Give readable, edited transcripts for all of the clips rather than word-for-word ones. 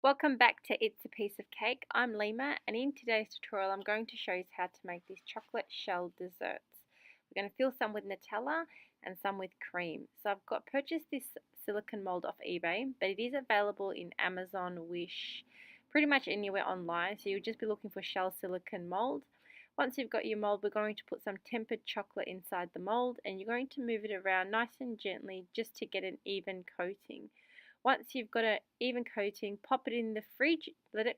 Welcome back to It's a Piece of Cake. I'm Lima, and in today's tutorial I'm going to show you how to make these chocolate shell desserts. We're going to fill some with Nutella and some with cream. So I've purchased this silicone mold off eBay, but it is available in Amazon, Wish, pretty much anywhere online. So you'll just be looking for shell silicone mold. Once you've got your mold, we're going to put some tempered chocolate inside the mold, and you're going to move it around nice and gently just to get an even coating. Once you've got an even coating, pop it in the fridge, let it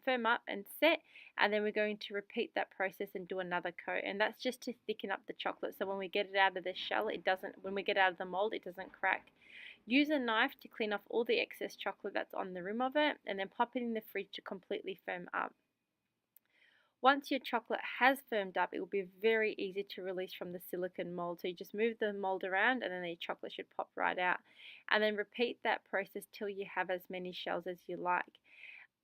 firm up and set, and then we're going to repeat that process and do another coat. And that's just to thicken up the chocolate, so when we get it out of the shell, when we get out of the mold, it doesn't crack. Use a knife to clean off all the excess chocolate that's on the rim of it, and then pop it in the fridge to completely firm up. Once your chocolate has firmed up, it will be very easy to release from the silicone mold. So you just move the mold around and then the chocolate should pop right out. And then repeat that process till you have as many shells as you like.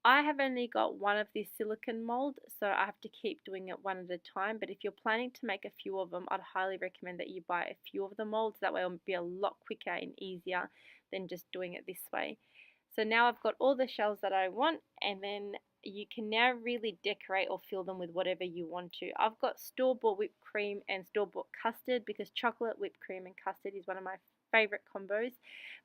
I have only got one of this silicone mold, so I have to keep doing it one at a time. But if you're planning to make a few of them, I'd highly recommend that you buy a few of the molds. That way it'll be a lot quicker and easier than just doing it this way. So now I've got all the shells that I want, and then you can now really decorate or fill them with whatever you want to. I've got store-bought whipped cream and store-bought custard because chocolate, whipped cream and custard is one of my favorite combos.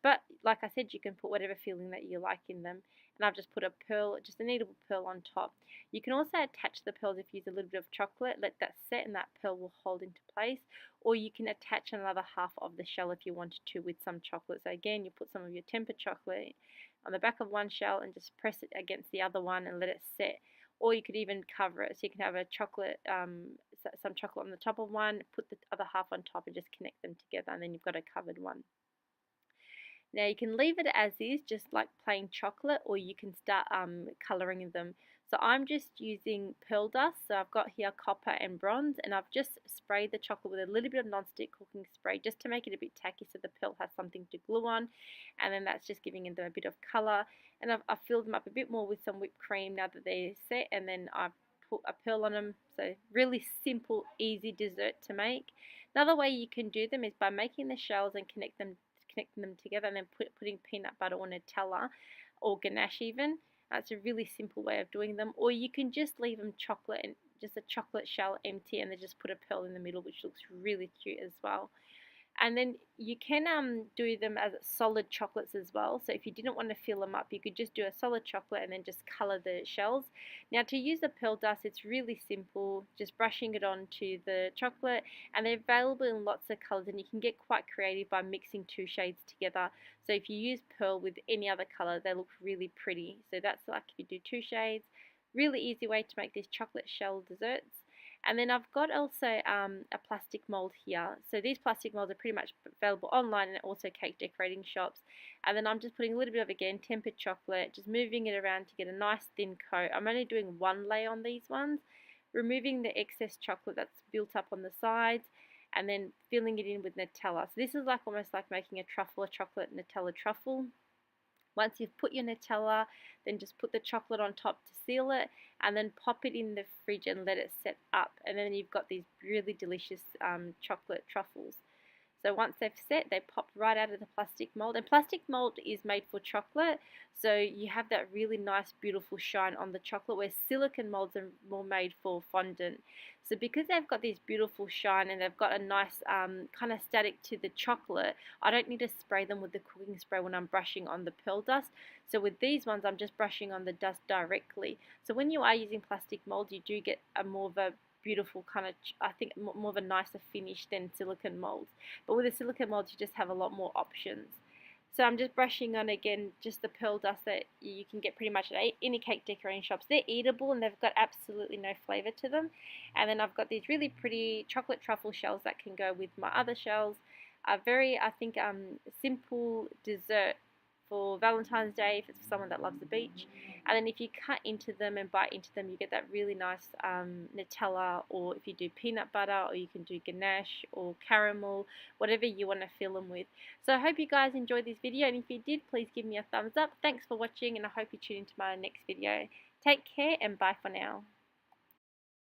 But like I said, you can put whatever filling that you like in them. And I've just put a pearl, just a kneadable pearl on top. You can also attach the pearls if you use a little bit of chocolate, let that set and that pearl will hold into place. Or you can attach another half of the shell if you wanted to with some chocolate. So again, you put some of your tempered chocolate on the back of one shell and just press it against the other one and let it set. Or you could even cover it, so you can have a chocolate, some chocolate on the top of one, put the other half on top and just connect them together, and then you've got a covered one. Now you can leave it as is, just like plain chocolate, or you can start colouring them. So I'm just using pearl dust. So I've got here copper and bronze, and I've just sprayed the chocolate with a little bit of non-stick cooking spray just to make it a bit tacky so the pearl has something to glue on. And then that's just giving them a bit of colour. And I've filled them up a bit more with some whipped cream now that they're set, and then I've put a pearl on them. So really simple, easy dessert to make. Another way you can do them is by making the shells and connecting them together, and then putting peanut butter or Nutella or ganache even. That's a really simple way of doing them. Or you can just leave them chocolate and just a chocolate shell empty, and then just put a pearl in the middle, which looks really cute as well. And then you can do them as solid chocolates as well. So if you didn't want to fill them up, you could just do a solid chocolate and then just colour the shells. Now to use the pearl dust, it's really simple, just brushing it onto the chocolate, and they're available in lots of colours, and you can get quite creative by mixing two shades together. So if you use pearl with any other colour, they look really pretty. So that's like if you do two shades. Really easy way to make these chocolate shell desserts. And then I've got also a plastic mold here. So these plastic molds are pretty much available online and also cake decorating shops. And then I'm just putting a little bit of, again, tempered chocolate, just moving it around to get a nice thin coat. I'm only doing one layer on these ones, removing the excess chocolate that's built up on the sides, and then filling it in with Nutella. So this is like almost like making a truffle, a chocolate Nutella truffle. Once you've put your Nutella, then just put the chocolate on top to seal it, and then pop it in the fridge and let it set up. And then you've got these really delicious chocolate truffles. So once they've set, they pop right out of the plastic mold. And plastic mold is made for chocolate, so you have that really nice, beautiful shine on the chocolate, where silicone molds are more made for fondant. So because they've got this beautiful shine and they've got a nice kind of static to the chocolate, I don't need to spray them with the cooking spray when I'm brushing on the pearl dust. So with these ones, I'm just brushing on the dust directly. So when you are using plastic molds, you do get a more of a beautiful kind of, I think, more of a nicer finish than silicone molds. But with the silicone molds, you just have a lot more options. So I'm just brushing on, again, just the pearl dust that you can get pretty much at any cake decorating shops. They're eatable and they've got absolutely no flavour to them. And then I've got these really pretty chocolate truffle shells that can go with my other shells. A very, I think, simple dessert for Valentine's Day, if it's for someone that loves the beach. And then if you cut into them and bite into them, you get that really nice Nutella, or if you do peanut butter, or you can do ganache or caramel, whatever you want to fill them with. So I hope you guys enjoyed this video, and if you did, please give me a thumbs up. Thanks for watching, and I hope you tune into my next video. Take care, and bye for now.